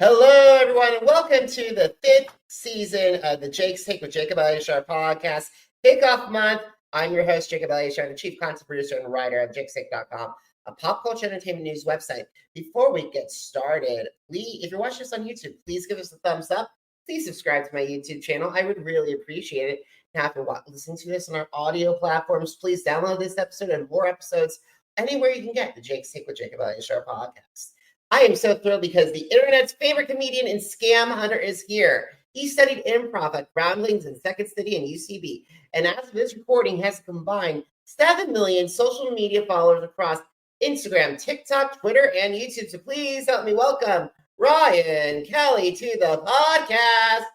Hello, everyone, and welcome to the 5th season of the Jake's Take with Jacob Elyachar Podcast. Kickoff month. I'm your host, Jacob Elyachar, the chief content producer and writer of jakestake.com, a pop culture entertainment news website. Before we get started, please, if you're watching this on YouTube, please give us a thumbs up. Please subscribe to my YouTube channel. I would really appreciate it. Now, if you're listening to this on our audio platforms, please download this episode and more episodes anywhere you can get the Jake's Take with Jacob Elyachar Podcast. I am so thrilled because the internet's favorite comedian and scam hunter is here. He studied improv at Groundlings in Second City and UCB, and as of this recording, has combined 7 million social media followers across Instagram, TikTok, Twitter, and YouTube. So please help me welcome Ryan Kelly to the podcast.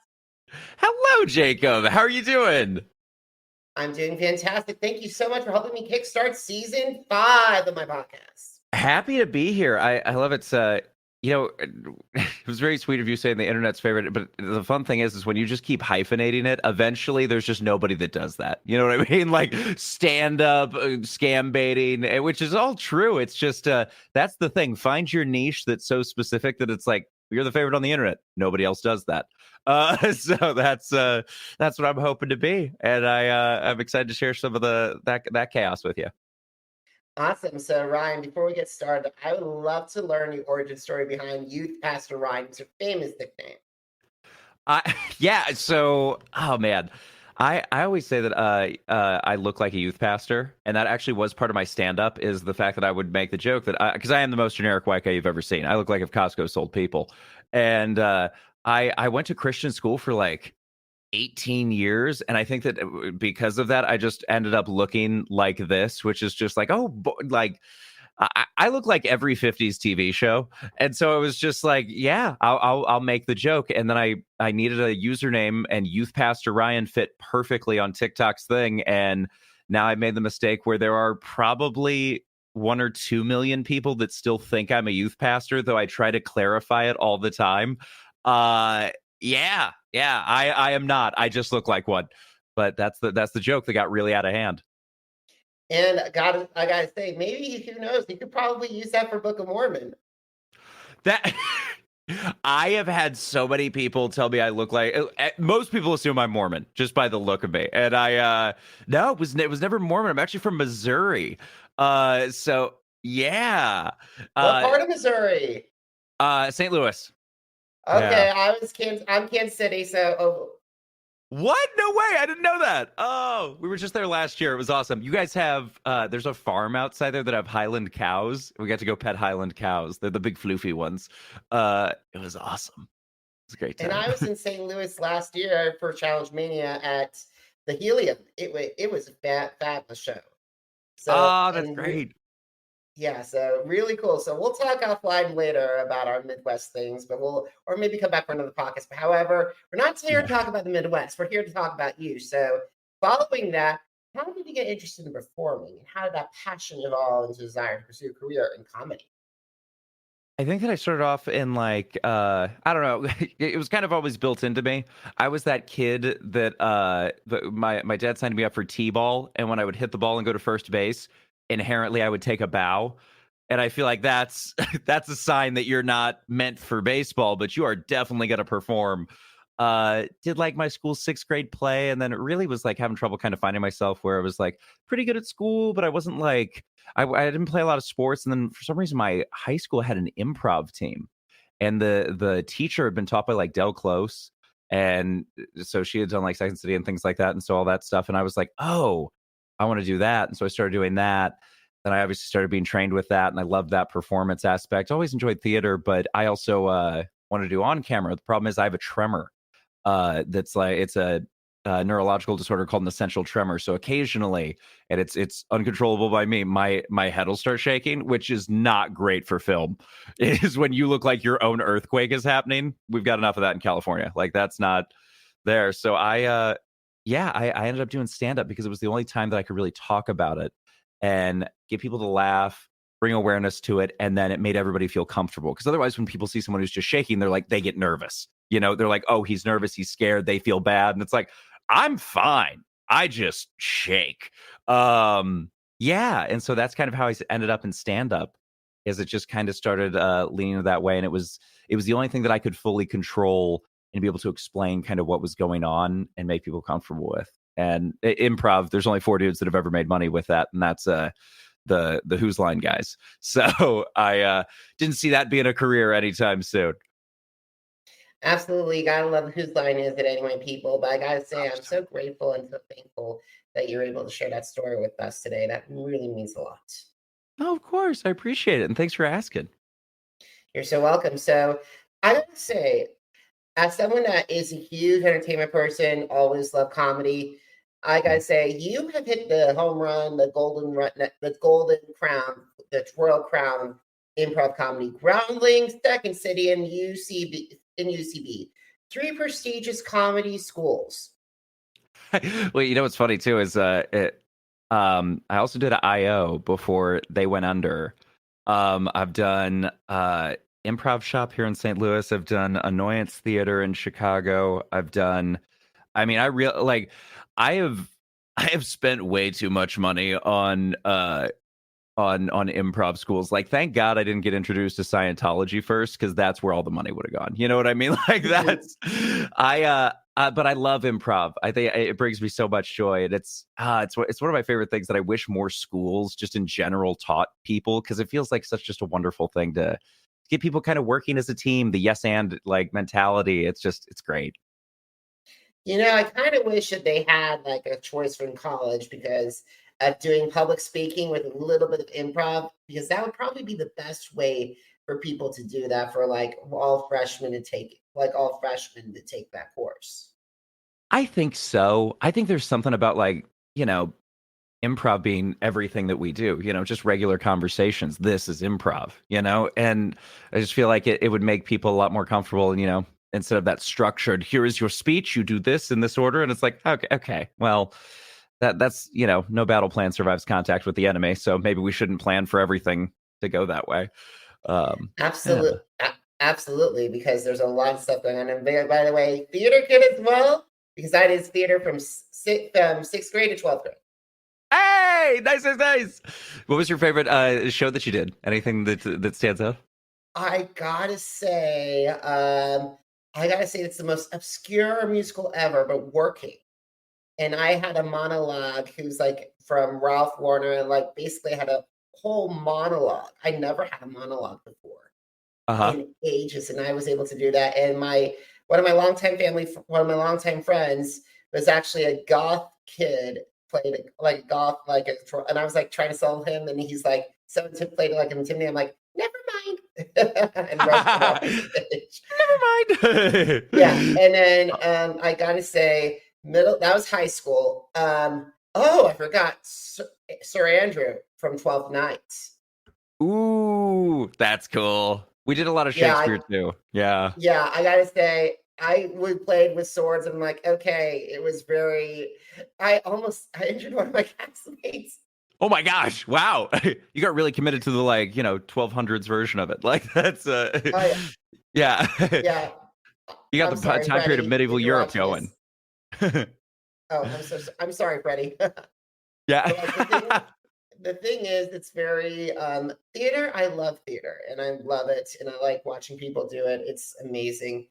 Hello, Jacob. How are you doing? I'm doing fantastic. Thank you so much for helping me kickstart season 5 of my podcast. Happy to be here. I love it. It was very sweet of you saying the internet's favorite, but the fun thing is when you just keep hyphenating it, eventually there's just nobody that does that. You know what I mean? Like stand-up, scam baiting, which is all true. It's just, that's the thing. Find your niche that's so specific that it's like, you're the favorite on the internet. Nobody else does that. So that's what I'm hoping to be. And I'm excited to share some of that chaos with you. Awesome. So, Ryan, before we get started, I would love to learn the origin story behind Youth Pastor Ryan. It's your famous nickname. Oh man, I always say that I look like a youth pastor, and that actually was part of my stand-up. Is the fact that I would make the joke that because I am the most generic white guy you've ever seen. I look like if Costco sold people, and I went to Christian school for like 18 years, and I think that because of that I just ended up looking like this, which is just like I look like every 50s TV show. And so it was just like, yeah, I'll make the joke. And then I needed a username, and Youth Pastor Ryan fit perfectly on TikTok's thing. And now I made the mistake where there are probably 1 or 2 million people that still think I'm a youth pastor, though I try to clarify it all the time. Yeah, I am not. I just look like one. But that's the joke that got really out of hand. And I gotta say, maybe, who knows, you could probably use that for Book of Mormon. That I have had so many people tell me I look like, most people assume I'm Mormon just by the look of me. And no, it was never Mormon. I'm actually from Missouri. So yeah. What part of Missouri? St. Louis. Okay, Yeah. I'm Kansas City, so What? No way. I didn't know that. Oh, we were just there last year. It was awesome. You guys have, there's a farm outside there that have Highland cows. We got to go pet Highland cows. They're the big floofy ones. It was awesome. It was a great time. And I was in St. Louis last year for Challenge Mania at the Helium. It was a fabulous show. So, that's great. Yeah, so really cool. So we'll talk offline later about our Midwest things, but or maybe come back for another podcast. But however, we're not here to talk about the Midwest. We're here to talk about you. So following that, how did you get interested in performing? And how did that passion evolve into a desire to pursue a career in comedy? I think that I started off in like, I don't know. It was kind of always built into me. I was that kid that my dad signed me up for T-ball. And when I would hit the ball and go to first base, inherently I would take a bow. And I feel like that's a sign that you're not meant for baseball, but you are definitely going to perform. Did like my school's 6th grade play, and then it really was like having trouble kind of finding myself, where I was like pretty good at school, but I wasn't like, I didn't play a lot of sports. And then for some reason my high school had an improv team, and the teacher had been taught by like Del Close. And so she had done like Second City and things like that. And so all that stuff. And I was like, oh, I want to do that. And so I started doing that. Then I obviously started being trained with that. And I loved that performance aspect. Always enjoyed theater, but I also wanted to do on camera. The problem is I have a tremor. That's like, it's a neurological disorder called an essential tremor. So occasionally, and it's uncontrollable by me, my head will start shaking, which is not great for film. It is when you look like your own earthquake is happening. We've got enough of that in California. Like that's not there. So I ended up doing stand-up because it was the only time that I could really talk about it and get people to laugh, bring awareness to it, and then it made everybody feel comfortable. Because otherwise, when people see someone who's just shaking, they're like, they get nervous. You know, they're like, oh, he's nervous, he's scared, they feel bad. And it's like, I'm fine. I just shake. And so that's kind of how I ended up in stand-up, is it just kind of started leaning that way. And it was the only thing that I could fully control and be able to explain kind of what was going on and make people comfortable with. And improv, there's only 4 dudes that have ever made money with that, and that's the Who's Line guys. So I didn't see that being a career anytime soon. Absolutely. Gotta love Whose Line Is It Anyway, people. But I gotta say, I'm so grateful and so thankful that you're able to share that story with us today. That really means a lot. Oh, of course. I appreciate it. And thanks for asking. You're so welcome. So I gotta say, as someone that is a huge entertainment person, always love comedy, I gotta say, you have hit the home run, the golden crown, the royal crown improv comedy. Groundlings, Second City, and UCB. 3 prestigious comedy schools. Well, you know what's funny too is I also did an IO before they went under. I've done Improv Shop here in St. Louis. I've done Annoyance Theater in Chicago. I have spent way too much money on improv schools. Like, thank God I didn't get introduced to Scientology first, because that's where all the money would have gone. You know what I mean? Like, but I love improv. I think it brings me so much joy, and it's one of my favorite things that I wish more schools just in general taught people, because it feels like such just a wonderful thing to get people kind of working as a team. The yes and like mentality. It's great. I kind of wish that they had like a choice from college, because doing public speaking with a little bit of improv, because that would probably be the best way for people to do that, for like all freshmen to take that course. I think so. I think there's something about like, improv being everything that we do, just regular conversations. This is improv, and I just feel like it would make people a lot more comfortable. And, instead of that structured, here is your speech, you do this in this order. And it's like, okay, well, that's, no battle plan survives contact with the enemy. So maybe we shouldn't plan for everything to go that way. Absolutely. Yeah. Absolutely. Because there's a lot of stuff going on. And by the way, theater kid as well, because I did theater from 6th grade to 12th grade. Hey, nice. What was your favorite show that you did? Anything that stands out? I gotta say it's the most obscure musical ever, but working. And I had a monologue who's like from Ralph Warner, and like basically had a whole monologue. I never had a monologue before in ages, and I was able to do that. And one of my longtime friends was actually a goth kid, played like goth, and I was like trying to sell him, and he's like played like an intimidating. I'm like, never mind. And rushed him off the stage. Never mind. Yeah, and then I gotta say, that was high school. I forgot Sir Andrew from 12th Night. Ooh, that's cool. We did a lot of Shakespeare too. Yeah. Yeah, I gotta say, we played with swords, and I'm like, okay, it was I injured one of my castmates. Oh my gosh! Wow, you got really committed to the 1200s version of it. Like that's yeah. Yeah. You got the time period of medieval Europe going. I'm sorry, Freddie. Yeah. The thing is, it's very theater. I love theater, and I love it, and I like watching people do it. It's amazing.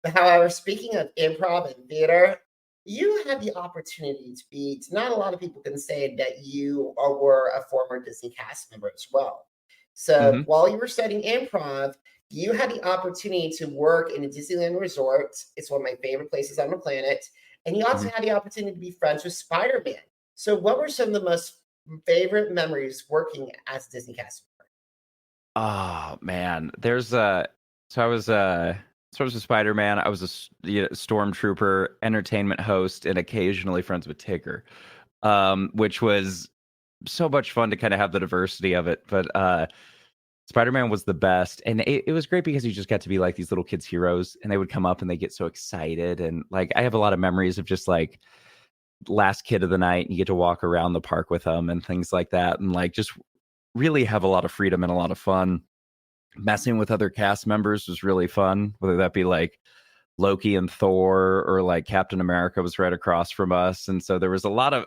But however, speaking of improv and theater, you had the opportunity to be. Not a lot of people can say that you were a former Disney cast member as well. So while you were studying improv, you had the opportunity to work in a Disneyland Resort. It's one of my favorite places on the planet. And you also had the opportunity to be friends with Spider-Man. So what were some of the most favorite memories working as a Disney cast member? Oh man, I was a Spider-Man. I was a stormtrooper, entertainment host, and occasionally friends with Tigger, which was so much fun to kind of have the diversity of it. But Spider-Man was the best, and it was great because you just got to be like these little kids' heroes, and they would come up and they get so excited. And like, I have a lot of memories of just like last kid of the night, and you get to walk around the park with them and things like that, and like just really have a lot of freedom and a lot of fun. Messing with other cast members was really fun, whether that be like Loki and Thor, or like Captain America was right across from us. And so there was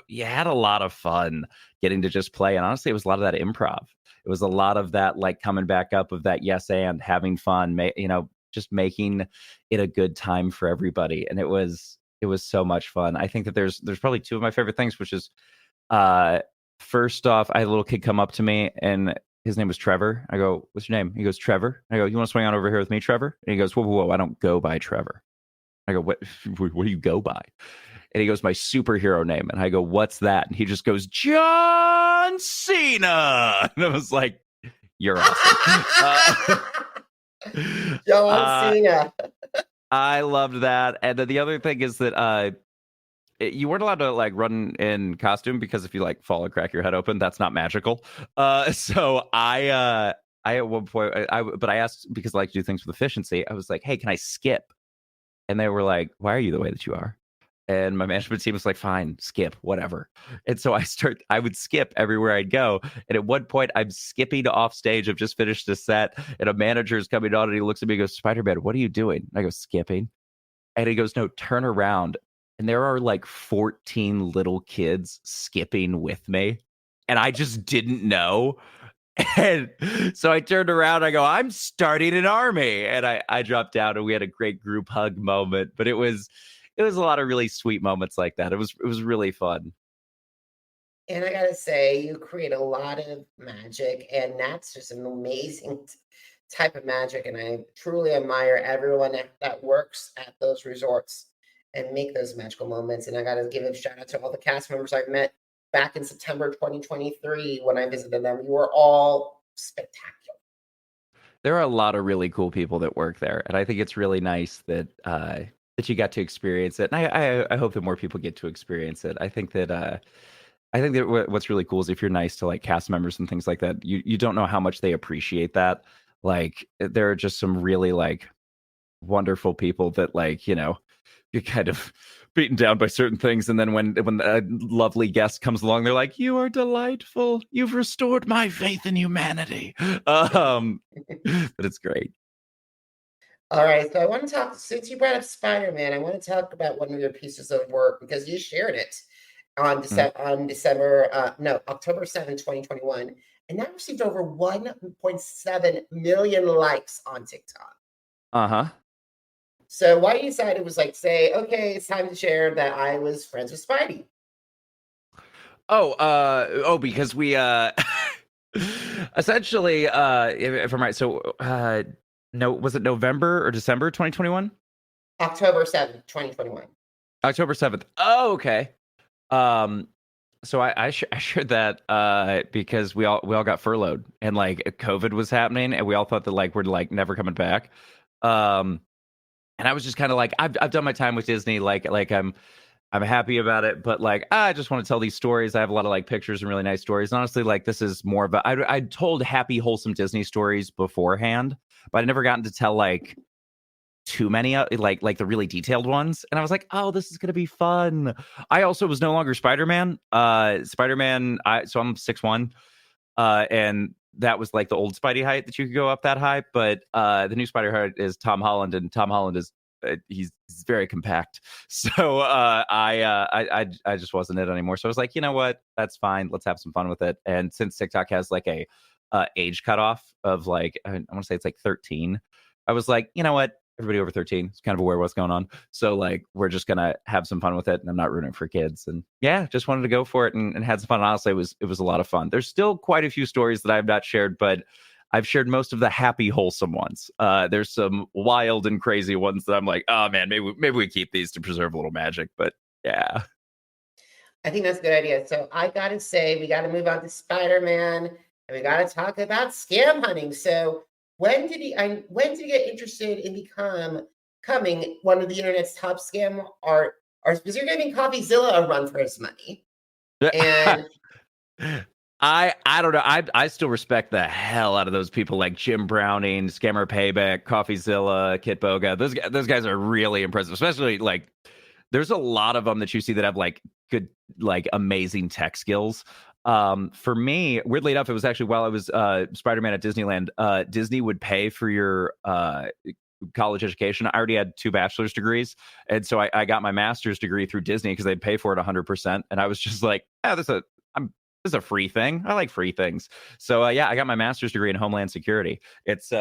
you had a lot of fun getting to just play. And honestly, it was a lot of that improv. It was a lot of that, like coming back up of that yes and having fun, just making it a good time for everybody. And it was so much fun. I think that there's probably two of my favorite things, which is first off, I had a little kid come up to me and his name was Trevor. I go, "What's your name?" He goes, "Trevor." I go, "You want to swing on over here with me, Trevor?" And he goes, "Whoa, I don't go by Trevor." I go, "What do you go by?" And he goes, "My superhero name." And I go, "What's that?" And he just goes, "John Cena." And I was like, "You're awesome." John Cena. I loved that. And then the other thing is that you weren't allowed to like run in costume because if you like fall and crack your head open, that's not magical. So I at one point but I asked because I like to do things with efficiency. I was like, "Hey, can I skip?" And they were like, "Why are you the way that you are?" And my management team was like, "Fine, skip, whatever." And so I would skip everywhere I'd go. And at one point, I'm skipping off stage. I've just finished a set, and a manager is coming on, and he looks at me and goes, "Spider-Man, what are you doing?" And I go, "Skipping." And he goes, "No, turn around." And there are like 14 little kids skipping with me. And I just didn't know. And so I turned around, I go, "I'm starting an army." And I dropped down and we had a great group hug moment. But it was a lot of really sweet moments like that. It was really fun. And I gotta say, you create a lot of magic, and that's just an amazing type of magic. And I truly admire everyone that works at those resorts and make those magical moments. And I gotta give a shout out to all the cast members I've met back in September 2023 when I visited them. You were all spectacular. There are a lot of really cool people that work there, and I think it's really nice that that you got to experience it. And I hope that more people get to experience it. I think that what's really cool is if you're nice to like cast members and things like that, you don't know how much they appreciate that. Like there are just some really like wonderful people that like, you're kind of beaten down by certain things, and then when a lovely guest comes along, they're like, "You are delightful. You've restored my faith in humanity." But it's great. All right, so I want to talk, since you brought up Spider-Man, I want to talk about one of your pieces of work because you shared it on Mm. October 7th, 2021, and that received over 1.7 million likes on TikTok. Uh-huh. So why you decided was like, say, okay, it's time to share that I was friends with Spidey. Because we essentially if I'm right, so no, was it November or December 2021? October 7th, 2021. October 7th. Oh, okay. So I shared that because we all got furloughed and like COVID was happening and we all thought that like we're like never coming back. And I was just kind of like, I've done my time with Disney, like I'm happy about it, but like I just want to tell these stories. I have a lot of like pictures and really nice stories. And honestly, like this is more of a I told happy, wholesome Disney stories beforehand, but I never gotten to tell like too many like the really detailed ones. And I was like, "Oh, this is gonna be fun." I also was no longer Spider-Man. Spider-Man, so I'm 6'1", and that was like the old Spidey height that you could go up that high. But the new Spider height is Tom Holland, and Tom Holland is he's very compact. So I just wasn't it anymore. So I was like, you know what? That's fine. Let's have some fun with it. And since TikTok has like a age cutoff of like I want to say it's like 13, I was like, you know what? Everybody over 13 is kind of aware of what's going on. So like we're just gonna have some fun with it, and I'm not rooting for kids. And yeah, just wanted to go for it and had some fun. Honestly, it was a lot of fun. There's still quite a few stories that I've not shared, but I've shared most of the happy, wholesome ones. There's some wild and crazy ones that I'm like, oh man, maybe we keep these to preserve a little magic. But yeah. I think that's a good idea. So I gotta say, we gotta move on to Spider-Man, and we gotta talk about scam hunting. So when did you get interested in becoming one of the internet's top scam art because you're giving CoffeeZilla a run for his money. And I don't know. I still respect the hell out of those people like Jim Browning, Scammer Payback, CoffeeZilla, Kit Boga. Those guys are really impressive. Especially like there's a lot of them that you see that have like good, like amazing tech skills. For me, weirdly enough, it was actually while I was Spider-Man at Disneyland. Disney would pay for your college education. I already had 2 bachelor's degrees, and so I got my master's degree through Disney because they'd pay for it 100%. And I was just like, oh, this is a free thing. I like free things. So yeah, I got my master's degree in Homeland Security. It's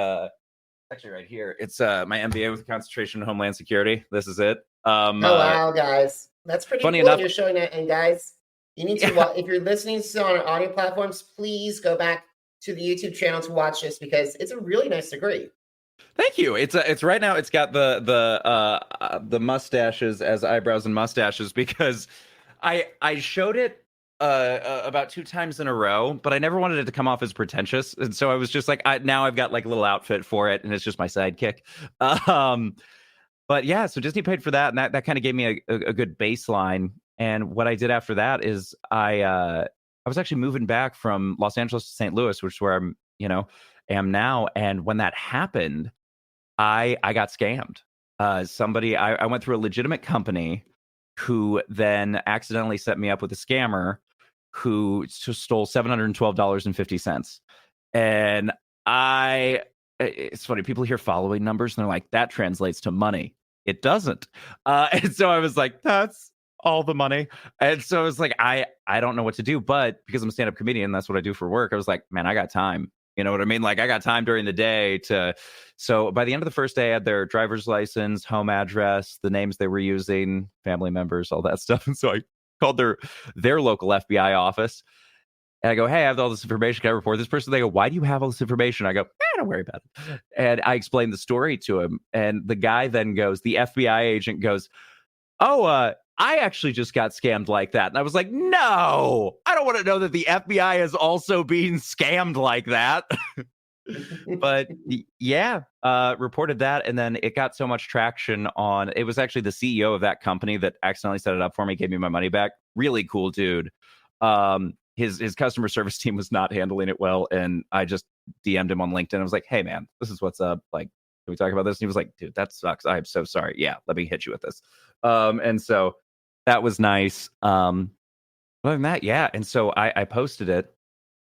actually right here. It's my MBA with concentration in Homeland Security. This is it. Oh wow, guys, that's pretty funny cool. enough- You're showing that, and guys, you need to if you're listening to on our audio platforms, please go back to the YouTube channel to watch this because it's a really nice degree. Thank you. It's right now. It's got the mustaches as eyebrows and mustaches because I showed it about 2 times in a row, but I never wanted it to come off as pretentious, and so I was just like, now I've got like a little outfit for it, and it's just my sidekick. But yeah, so Disney paid for that, and that kind of gave me a good baseline. And what I did after that is I was actually moving back from Los Angeles to St. Louis, which is where I'm am now. And when that happened, I got scammed. I went through a legitimate company who then accidentally set me up with a scammer who stole $712.50. And it's funny, people hear following numbers and they're like, that translates to money. It doesn't. And so I was like, that's all the money. And so I was like, I don't know what to do, but because I'm a stand-up comedian, that's what I do for work. I was like, man, I got time. You know what I mean? Like I got time during the day so by the end of the first day, I had their driver's license, home address, the names they were using, family members, all that stuff. And so I called their local FBI office. And I go, hey, I have all this information. Can I report this person? They go, why do you have all this information? I go, don't worry about it. And I explained the story to him. And the guy then goes, the FBI agent goes, oh, I actually just got scammed like that. And I was like, no, I don't want to know that the FBI is also being scammed like that. But yeah, reported that. And then it got so much traction it was actually the CEO of that company that accidentally set it up for me, gave me my money back. Really cool dude. His customer service team was not handling it well. And I just DM'd him on LinkedIn. I was like, hey man, this is what's up. Like, can we talk about this? And he was like, dude, that sucks. I'm so sorry. Yeah, let me hit you with this. And so that was nice. Other than that, yeah. And so I posted it,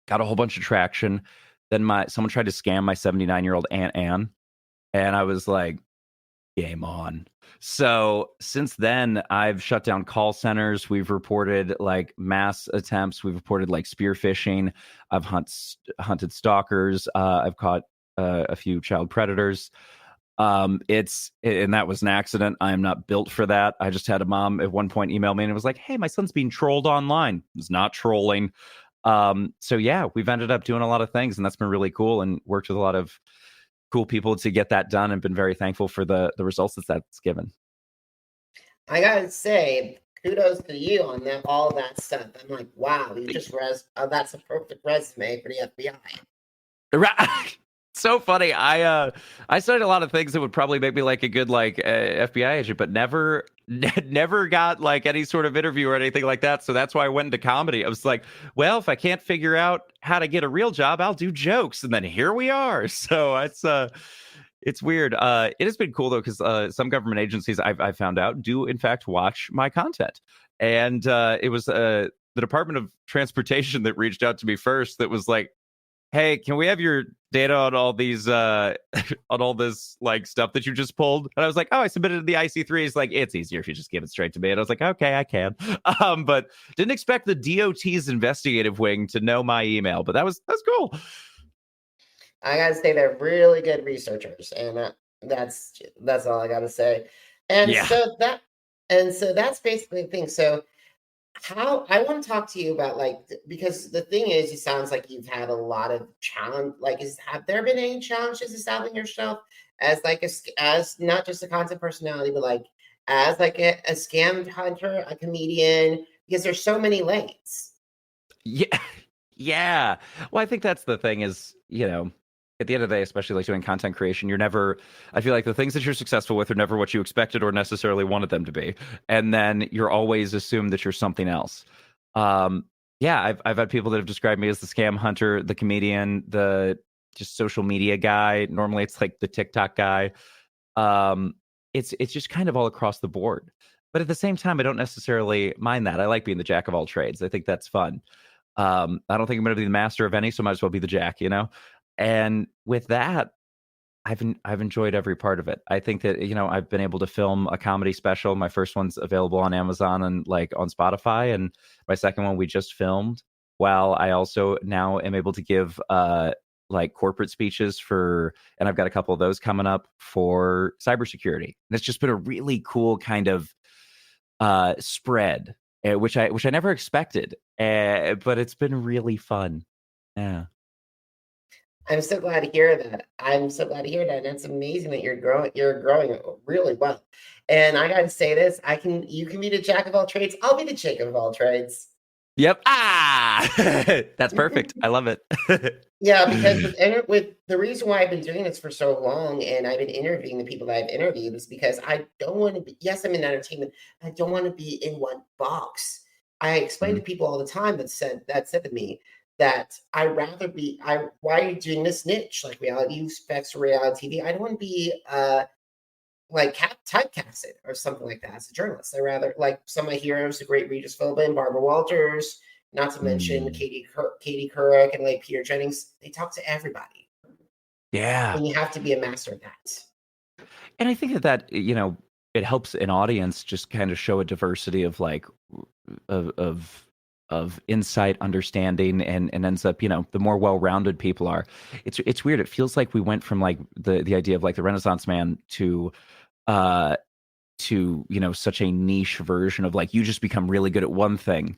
got a whole bunch of traction. Then someone tried to scam my 79-year-old Aunt Anne. And I was like, game on. So since then, I've shut down call centers. We've reported like mass attempts. We've reported like spear phishing. I've hunted stalkers. I've caught a few child predators. And that was an accident. I am not built for that. I just had a mom at one point email me and it was like, hey, my son's being trolled online. It's not trolling. So yeah, we've ended up doing a lot of things and that's been really cool and worked with a lot of cool people to get that done and been very thankful for the results that's given. I gotta say, kudos to you on all that stuff. I'm like, wow, you just that's a perfect resume for the FBI. Right. So funny. I studied a lot of things that would probably make me like a good FBI agent, but never got like any sort of interview or anything like that. So that's why I went into comedy. I was like, well, if I can't figure out how to get a real job, I'll do jokes, and then here we are. So it's weird. It has been cool though because some government agencies I've found out do in fact watch my content, and it was the Department of Transportation that reached out to me first. That was like, hey, can we have your data on all these on all this like stuff that you just pulled? And I was like, oh, I submitted to the IC3. It's like, it's easier if you just give it straight to me. And I was like, okay, I can. But didn't expect the DOT's investigative wing to know my email, but that's cool. I gotta say they're really good researchers, and that's all I gotta say. And Yeah. so that's basically the thing. So how I want to talk to you about because the thing is, it sounds like you've had a lot of challenge. Have there been any challenges establishing yourself as as not just a content personality, but as a scam hunter, a comedian? Because there's so many lanes. Yeah. Well, I think that's the thing is, at the end of the day, especially like doing content creation, I feel like the things that you're successful with are never what you expected or necessarily wanted them to be. And then you're always assumed that you're something else. Yeah, I've had people that have described me as the scam hunter, the comedian, the just social media guy. Normally it's like the TikTok guy. It's just kind of all across the board. But at the same time, I don't necessarily mind that. I like being the jack of all trades. I think that's fun. I don't think I'm going to be the master of any, so I might as well be the jack, And with that, I've enjoyed every part of it. I think that, I've been able to film a comedy special. My first one's available on Amazon and on Spotify. And my second one we just filmed, while I also now am able to give like corporate speeches and I've got a couple of those coming up for cybersecurity. And it's just been a really cool kind of spread, which I never expected, but it's been really fun. Yeah. I'm so glad to hear that. I'm so glad to hear that. And it's amazing that you're growing. You're growing really well. And I got to say this: you can be the jack of all trades. I'll be the Jacob of all trades. Yep. That's perfect. I love it. Yeah, because with the reason why I've been doing this for so long, and I've been interviewing the people that I've interviewed, is because I don't want to be. Yes, I'm in entertainment. I don't want to be in one box. I explain to people all the time that said to me that why are you doing this niche, like reality specs or reality TV? I don't want to be like typecasted or something like that as a journalist. I rather, like, some of my heroes, the great Regis Philbin and Barbara Walters, not to mention Katie Couric and like Peter Jennings. They talk to everybody. Yeah. And you have to be a master of that. And I think that, it helps an audience just kind of show a diversity of like of insight, understanding, and ends up, the more well-rounded people are. It's weird. It feels like we went from like the idea of like the Renaissance man to such a niche version of like you just become really good at one thing.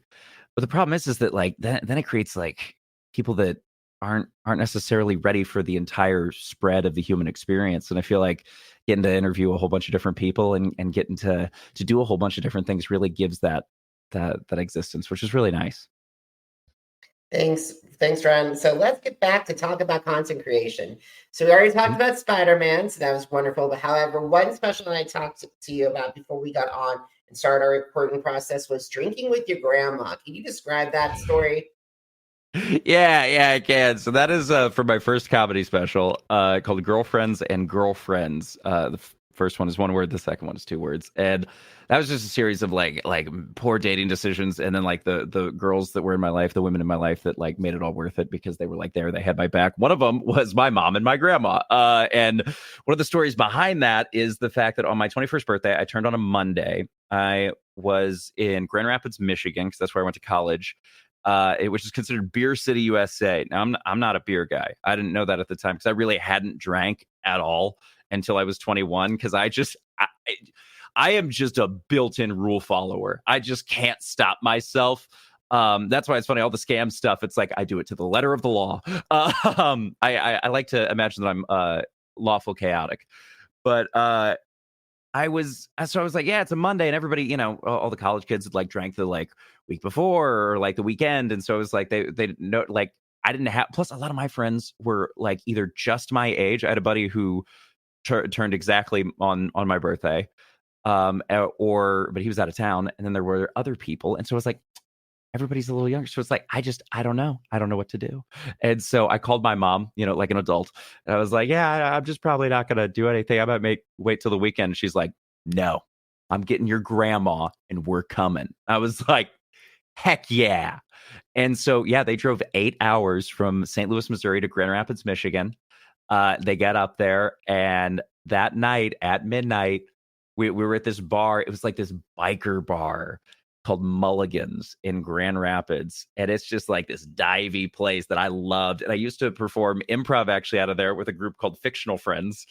But the problem is that like then it creates like people that aren't necessarily ready for the entire spread of the human experience. And I feel like getting to interview a whole bunch of different people and getting to do a whole bunch of different things really gives that existence, which is really nice. Thanks, Ron. So let's get back to talk about content creation. So we already talked about Spider-Man, so that was wonderful. But however, one special that I talked to you about before we got on and started our recording process was drinking with your grandma. Can you describe that story? Yeah, I can. So that is for my first comedy special called Girlfriends and Girlfriends. The first one is one word, the second one is two words. And that was just a series of like poor dating decisions, and then like the girls that were in my life, the women in my life that like made it all worth it because they were like there, they had my back. One of them was my mom and my grandma. And one of the stories behind that is the fact that on my 21st birthday, I turned on a Monday. I was in Grand Rapids, Michigan, because that's where I went to college. Which is considered Beer City, USA. Now, I'm not a beer guy. I didn't know that at the time because I really hadn't drank at all until I was 21. Because I am just a built-in rule follower. I just can't stop myself. That's why it's funny. All the scam stuff. It's like I do it to the letter of the law. I like to imagine that I'm lawful chaotic, but I was like, yeah, it's a Monday, and everybody, all the college kids had like drank the like week before or like the weekend, and so it was like they didn't know, like I didn't have. Plus, a lot of my friends were like either just my age. I had a buddy who turned exactly on my birthday, but he was out of town, and then there were other people, and so it was like everybody's a little younger. So it's like, I don't know what to do. And so I called my mom, like an adult. And I was like, yeah, I'm just probably not going to do anything. I might wait till the weekend. She's like, no, I'm getting your grandma and we're coming. I was like, heck yeah. And so, yeah, they drove 8 hours from St. Louis, Missouri to Grand Rapids, Michigan. They got up there, and that night at midnight, we were at this bar. It was like this biker bar called Mulligan's in Grand Rapids, and it's just like this divey place that I loved. And I used to perform improv actually out of there with a group called Fictional Friends,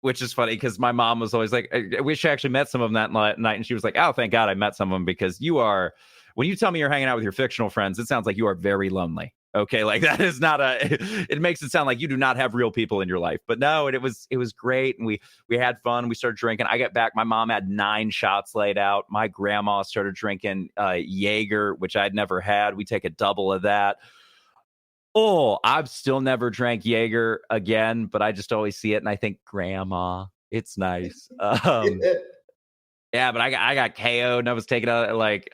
which is funny because my mom was always like, I wish I actually met some of them that night, and she was like, oh, thank God I met some of them, because when you tell me you're hanging out with your fictional friends, it sounds like you are very lonely. Okay, like that is not it makes it sound like you do not have real people in your life. But no, it was great, and we had fun. We started drinking. I got back, my mom had 9 shots laid out. My grandma started drinking Jaeger, which I'd never had. We take a double of that. Oh, I've still never drank Jaeger again, but I just always see it and I think, grandma, it's nice. Yeah, but I got KO'd and I was taking out like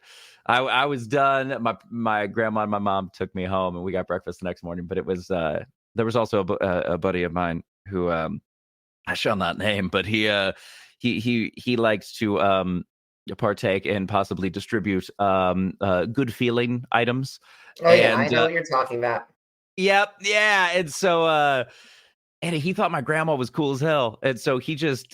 I was done. My grandma and my mom took me home, and we got breakfast the next morning. But it was there was also a buddy of mine who I shall not name, but he likes to partake and possibly distribute good feeling items. Oh yeah, I know what you're talking about. Yep, yeah, and so and he thought my grandma was cool as hell, and so he just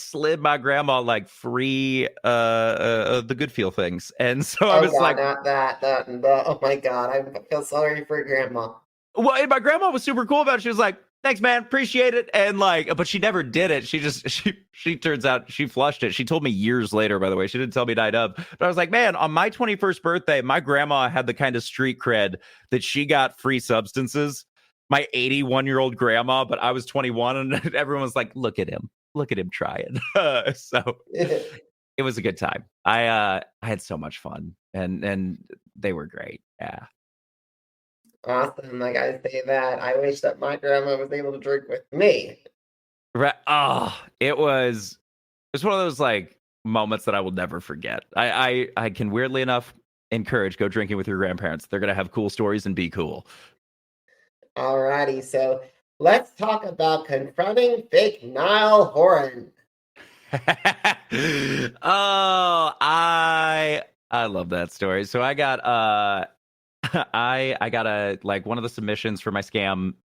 slid my grandma like free the good feel things. And so I was like, not that. Oh my God, I feel sorry for grandma. Well, and my grandma was super cool about it. She was like, thanks, man. Appreciate it. And like, but she never did it. She turns out she flushed it. She told me years later, by the way. She didn't tell me night of. But I was like, man, on my 21st birthday, my grandma had the kind of street cred that she got free substances. My 81-year-old grandma, but I was 21 and everyone was like, look at him. Look at him trying. So it was a good time. I had so much fun and they were great. Yeah. Awesome. I gotta say that. I wish that my grandma was able to drink with me. Right. Oh, it's one of those like moments that I will never forget. I can weirdly enough encourage go drinking with your grandparents. They're gonna have cool stories and be cool. Alrighty, so let's talk about confronting fake Niall Horan. Oh, I love that story. So I got I got a like one of the submissions for my scam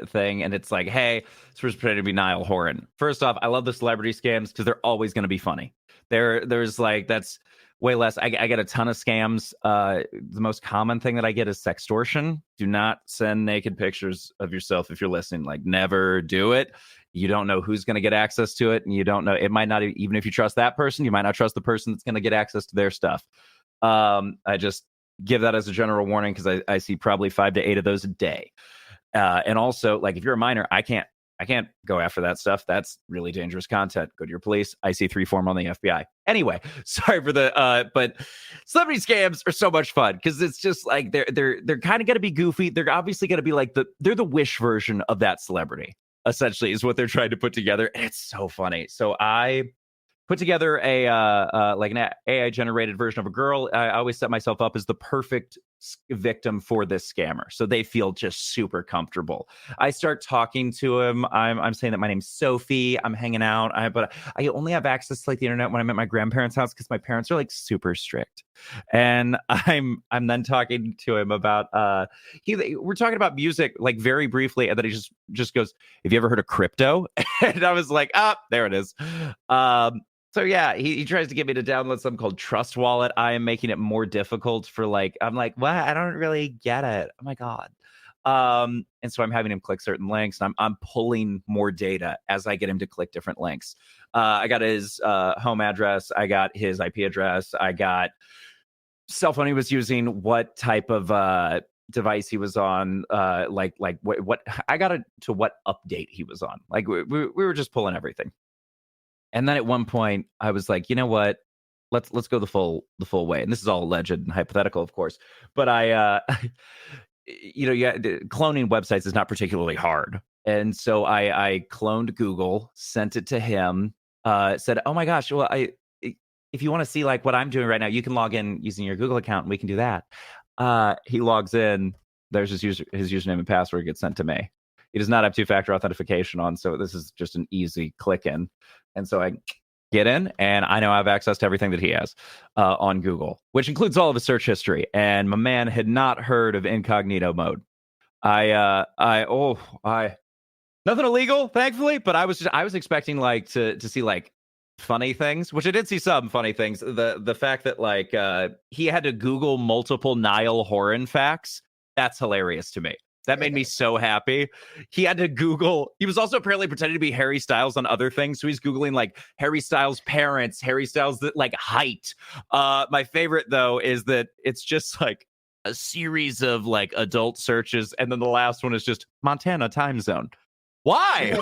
thing, and it's like, hey, this was pretending to be Niall Horan. First off, I love the celebrity scams because they're always going to be funny. There's like that's way less. I get a ton of scams. The most common thing that I get is sextortion. Do not send naked pictures of yourself if you're listening. Like, never do it. You don't know who's going to get access to it, and you don't know. It might not even if you trust that person, you might not trust the person that's going to get access to their stuff. I just give that as a general warning because I see probably 5 to 8 of those a day. And also, like, if you're a minor, I can't go after that stuff. That's really dangerous content. Go to your police. IC3 form on the FBI. Anyway, sorry for the but celebrity scams are so much fun because it's just like they're kind of gonna be goofy. They're obviously gonna be like they're the Wish version of that celebrity, essentially, is what they're trying to put together. And it's so funny. So I put together a like an AI generated version of a girl. I always set myself up as the perfect victim for this scammer, so they feel just super comfortable. I start talking to him. I'm saying that my name's Sophie. I'm hanging out. But I only have access to like the internet when I'm at my grandparents' house because my parents are like super strict. And I'm then talking to him about we're talking about music like very briefly, and then he just goes, "Have you ever heard of crypto?" And I was like, "Ah, there it is." So yeah, he tries to get me to download something called Trust Wallet. I am making it more difficult for like, I'm like, what? I don't really get it. Oh my God. And so I'm having him click certain links, and I'm pulling more data as I get him to click different links. I got his home address, I got his IP address, I got cell phone he was using, what type of device he was on, like what I got it to what update he was on. Like we were just pulling everything. And then at one point, I was like, you know what? Let's go the full way. And this is all alleged and hypothetical, of course. But cloning websites is not particularly hard. And so I cloned Google, sent it to him, said, oh my gosh, well, if you want to see like what I'm doing right now, you can log in using your Google account and we can do that. He logs in. There's his username and password gets sent to me. He does not have two-factor authentication on, so this is just an easy click in. And so I get in, and I now have access to everything that he has on Google, which includes all of his search history. And my man had not heard of incognito mode. Nothing illegal, thankfully, but I was expecting like to see like funny things, which I did see some funny things. The fact that like he had to Google multiple Niall Horan facts, that's hilarious to me. That made me so happy. He had to Google. He was also apparently pretending to be Harry Styles on other things. So he's Googling like Harry Styles' parents, Harry Styles' like height. My favorite, though, is that it's just like a series of like adult searches. And then the last one is just Montana time zone. Why?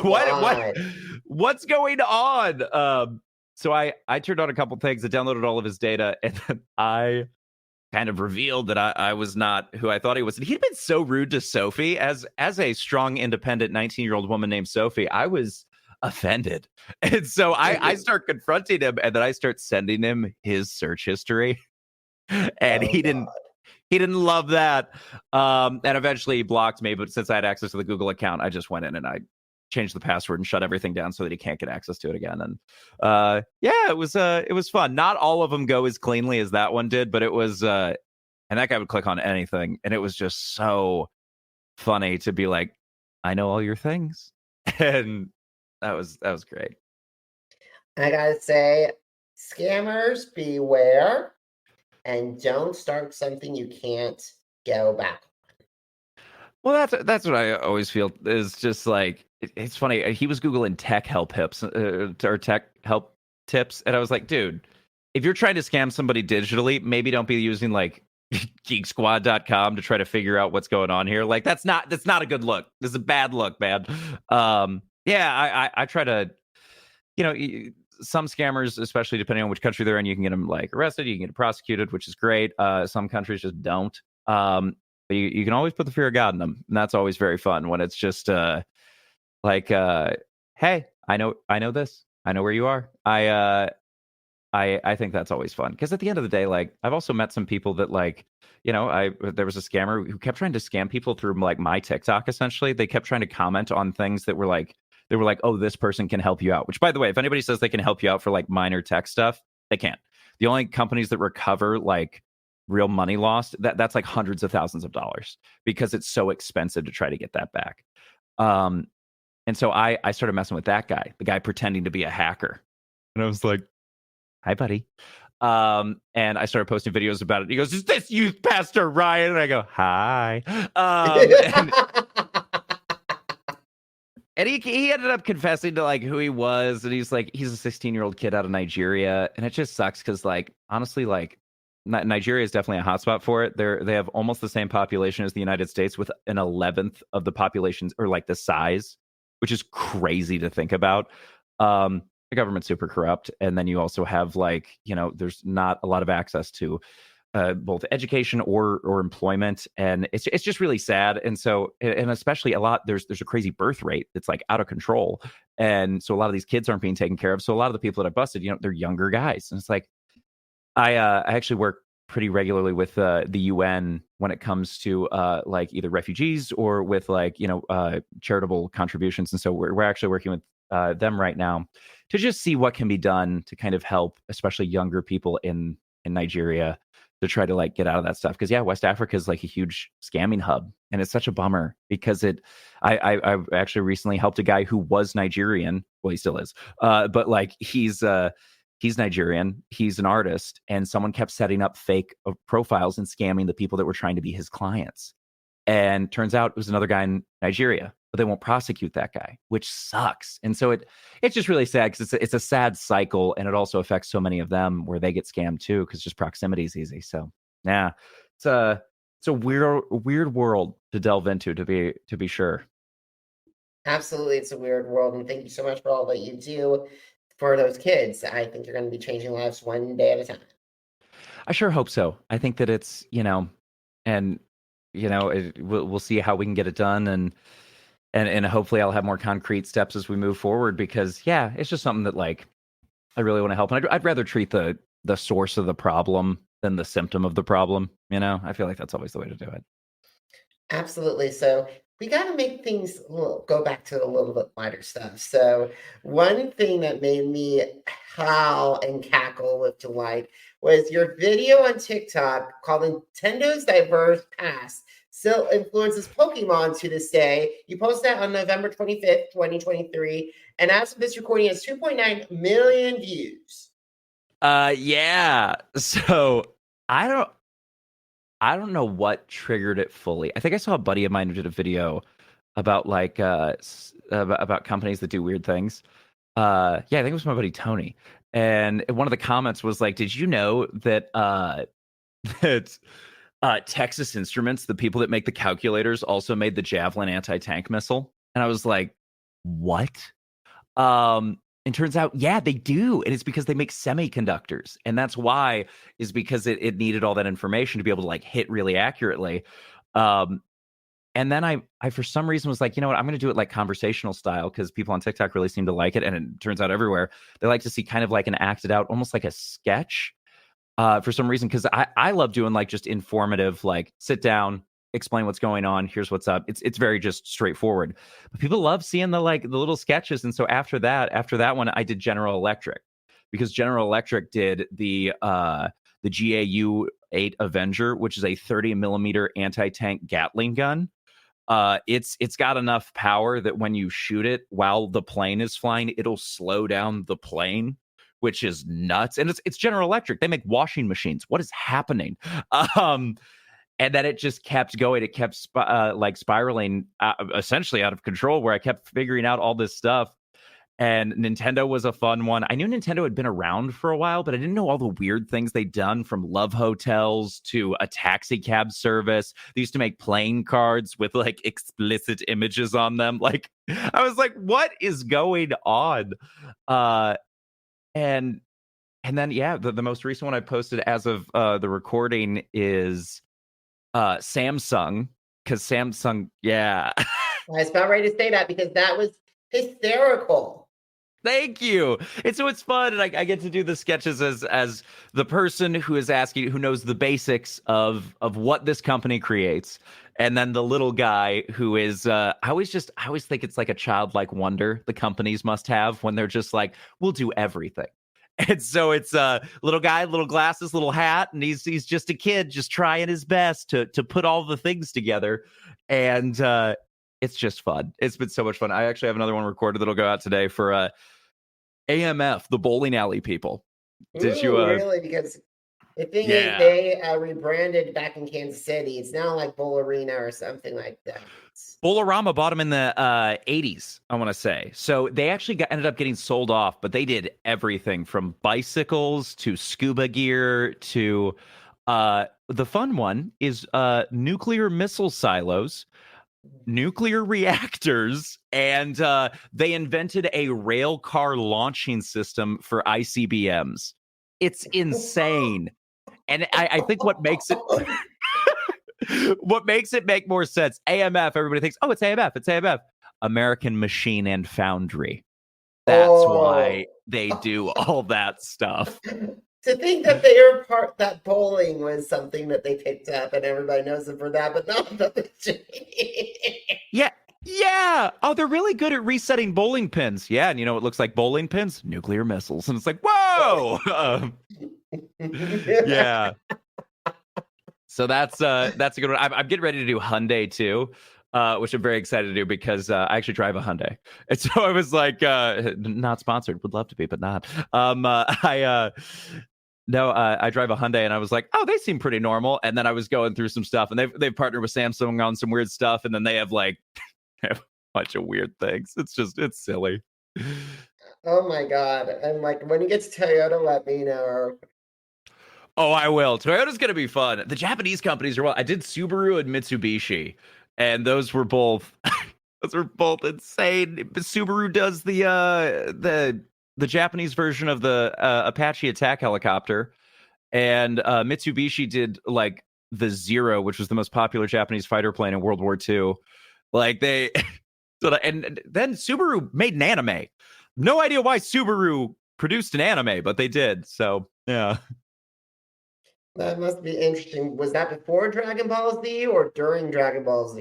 What's going on? So I turned on a couple things. I downloaded all of his data, and then I kind of revealed that I was not who I thought he was. And he'd been so rude to Sophie as a strong, independent 19-year-old woman named Sophie. I was offended. And so I start confronting him, and then I start sending him his search history. And he didn't love that. And eventually he blocked me. But since I had access to the Google account, I just went in and I changed the password and shut everything down so that he can't get access to it again. And it was fun. Not all of them go as cleanly as that one did, but it was and that guy would click on anything, and it was just so funny to be like, I know all your things. And that was great. I gotta say, scammers beware, and don't start something you can't go back. Well, that's what I always feel is just like it's funny. He was Googling tech help tips or tech help tips, and I was like, dude, if you're trying to scam somebody digitally, maybe don't be using like geeksquad.com to try to figure out what's going on here. Like that's not a good look. This is a bad look, man. Yeah, I try to, some scammers, especially depending on which country they're in, you can get them like arrested, you can get prosecuted, which is great. Some countries just don't. But you can always put the fear of God in them, and that's always very fun when it's just like, hey, I know this, I know where you are. I think that's always fun because at the end of the day, like I've also met some people that like, there was a scammer who kept trying to scam people through like my TikTok. Essentially, they kept trying to comment on things that were like, oh, this person can help you out. Which, by the way, if anybody says they can help you out for like minor tech stuff, they can't. The only companies that recover like real money lost, that's like hundreds of thousands of dollars because it's so expensive to try to get that back. And so I started messing with that guy, the guy pretending to be a hacker. And I was like, hi, buddy. And I started posting videos about it. He goes, is this youth pastor Ryan? And I go, hi. And he ended up confessing to like who he was. And he's like, he's a 16-year-old kid out of Nigeria. And it just sucks because like, honestly, like Nigeria is definitely a hotspot for it. They have almost the same population as the United States with an 11th of the population or like the size, which is crazy to think about. The government's super corrupt. And then you also have like, there's not a lot of access to both education or employment. And it's just really sad. And so, and especially there's a crazy birth rate that's like out of control. And so a lot of these kids aren't being taken care of. So a lot of the people that I busted, they're younger guys. And it's like, I actually work pretty regularly with the UN when it comes to like either refugees or with like, charitable contributions. And so we're actually working with them right now to just see what can be done to kind of help, especially younger people in Nigeria to try to like get out of that stuff. Because West Africa is like a huge scamming hub, and it's such a bummer because I actually recently helped a guy who was Nigerian. Well, he still is, but like he's Nigerian. He's an artist, and someone kept setting up fake profiles and scamming the people that were trying to be his clients. And turns out it was another guy in Nigeria, but they won't prosecute that guy, which sucks. And so it's just really sad because it's a sad cycle, and it also affects so many of them where they get scammed too because just proximity is easy. So yeah, it's a weird world to delve into to be sure. Absolutely, it's a weird world, and thank you so much for all that you do for those kids. I think you're going to be changing lives one day at a time. I sure hope so. I think that it's and we'll see how we can get it done, and hopefully I'll have more concrete steps as we move forward because it's just something that like I really want to help, and I'd rather treat the source of the problem than the symptom of the problem. I feel like that's always the way to do it. Absolutely. So we got to make things go back to a little bit lighter stuff. So one thing that made me howl and cackle with delight was your video on TikTok called Nintendo's Diverse Past Still Influences Pokemon to This Day. You posted that on November 25th, 2023. And as of this recording, it has 2.9 million views. Yeah. So I don't know what triggered it fully. I think I saw a buddy of mine who did a video about like about companies that do weird things. I think it was my buddy Tony. And one of the comments was like, "Did you know that that Texas Instruments, the people that make the calculators, also made the Javelin anti-tank missile?" And I was like, "What?" And turns out, they do. And it's because they make semiconductors. And that's why is because it needed all that information to be able to like hit really accurately. And then I for some reason was like, you know what, I'm going to do it like conversational style because people on TikTok really seem to like it. And it turns out everywhere they like to see kind of like an acted out, almost like a sketch for some reason. Because I love doing like just informative, like sit down, explain what's going on. Here's what's up. It's very just straightforward. But people love seeing the little sketches. And so after that one, I did General Electric because General Electric did the GAU 8 Avenger, which is a 30 millimeter anti-tank Gatling gun. It's got enough power that when you shoot it while the plane is flying, it'll slow down the plane, which is nuts. And it's General Electric. They make washing machines. What is happening? And then it just kept going. It kept spiraling essentially out of control, where I kept figuring out all this stuff. And Nintendo was a fun one. I knew Nintendo had been around for a while, but I didn't know all the weird things they'd done, from love hotels to a taxi cab service. They used to make playing cards with like explicit images on them. Like, I was like, what is going on? And then, yeah, the most recent one I posted as of the recording is Samsung, because Samsung, yeah. I was about ready to say that because that was hysterical. Thank you. And so it's fun, and I get to do the sketches as the person who is asking, who knows the basics of what this company creates, and then the little guy who is I always think it's like a childlike wonder the companies must have when they're just like, we'll do everything. And so it's a little guy, little glasses, little hat, and he's just a kid just trying his best to put all the things together. And it's just fun. It's been so much fun. I actually have another one recorded that'll go out today for AMF, the bowling alley people. Did you really? Because the thing is, they rebranded back in Kansas City. It's now like Bowl Arena or something like that. Bolorama bought them in the 80s, I want to say. So they actually ended up getting sold off, but they did everything from bicycles to scuba gear to the fun one is nuclear missile silos, nuclear reactors, and they invented a rail car launching system for ICBMs. It's insane. And I think what makes it make more sense, AMF, everybody thinks, oh, it's AMF, American Machine and Foundry. That's why they do all that stuff. To think that that bowling was something that they picked up and everybody knows them for that, but not the machine. Yeah. Oh, they're really good at resetting bowling pins. Yeah, and you know what looks like bowling pins? Nuclear missiles. And it's like, whoa! Yeah. So that's a good one. I'm getting ready to do Hyundai too, which I'm very excited to do because I actually drive a Hyundai. And so I was like, not sponsored, would love to be, but not. I drive a Hyundai, and I was like, oh, they seem pretty normal. And then I was going through some stuff, and they've partnered with Samsung on some weird stuff, and then they have like a bunch of weird things. It's silly. Oh my God. And like, when it gets Toyota, let me know. Oh, I will. Toyota's going to be fun. The Japanese companies are I did Subaru and Mitsubishi, and those were both insane. Subaru does the Japanese version of the Apache attack helicopter, and Mitsubishi did like the Zero, which was the most popular Japanese fighter plane in World War II. Like they and then Subaru made an anime. No idea why Subaru produced an anime, but they did. So, yeah. That must be interesting. Was that before Dragon Ball Z or during Dragon Ball?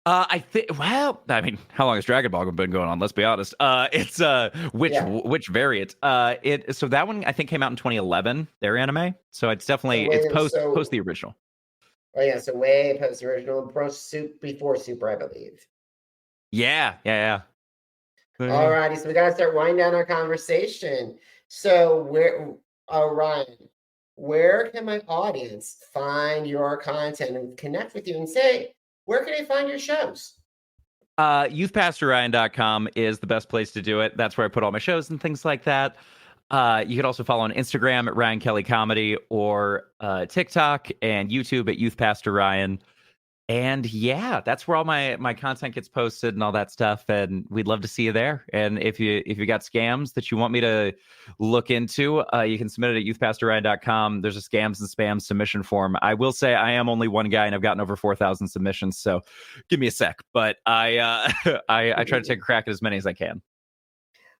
I think. Well, I mean, how long has Dragon Ball been going on? Let's be honest. It's which variant? So that one I think came out in 2011. Their anime. So it's definitely post the original. Oh yeah, so way post the original, before Super, I believe. Yeah. Alrighty, so we gotta start winding down our conversation. So Ryan, where can my audience find your content and connect with you and say, where can they find your shows? Youthpastorryan.com is the best place to do it. That's where I put all my shows and things like that. You can also follow on Instagram at Ryan Kelly Comedy, or TikTok and YouTube at Youth Pastor Ryan. And yeah, that's where all my content gets posted and all that stuff. And we'd love to see you there. And if you got scams that you want me to look into, you can submit it at youthpastorryan.com. There's a scams and spam submission form. I will say I am only one guy and I've gotten over 4,000 submissions. So give me a sec. But I try to take a crack at as many as I can.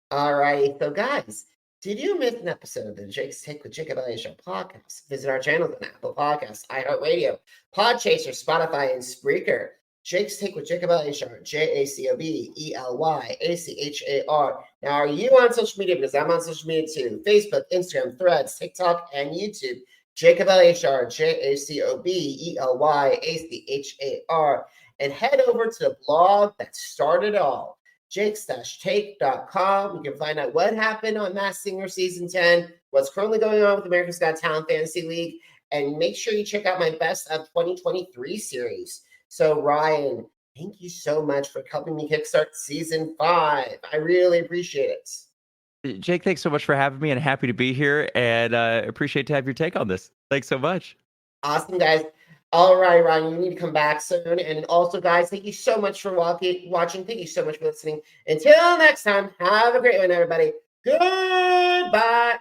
All right. So guys, did you miss an episode of the Jake's Take with Jacob Elyachar Podcast? Visit our channels on Apple Podcasts, iHeartRadio, Podchaser, Spotify, and Spreaker. Jake's Take with Jacob Elyachar, JACOBELYACHAR. Now, are you on social media? Because I'm on social media too. Facebook, Instagram, Threads, TikTok, and YouTube. Jacob Elyachar, JACOBELYACHAR. And head over to the blog that started all, jakes-take.com. You can find out what happened on Masked Singer Season 10, what's currently going on with America's Got Talent Fantasy League, And make sure you check out my Best of 2023 series. So, Ryan, thank you so much for helping me kickstart season 5. I really appreciate it. Jake, thanks so much for having me, and happy to be here, and appreciate to have your take on this. Thanks so much. Awesome, guys. All right, Ryan, you need to come back soon. And also, guys, thank you so much for watching. Thank you so much for listening. Until next time, have a great one, everybody. Goodbye.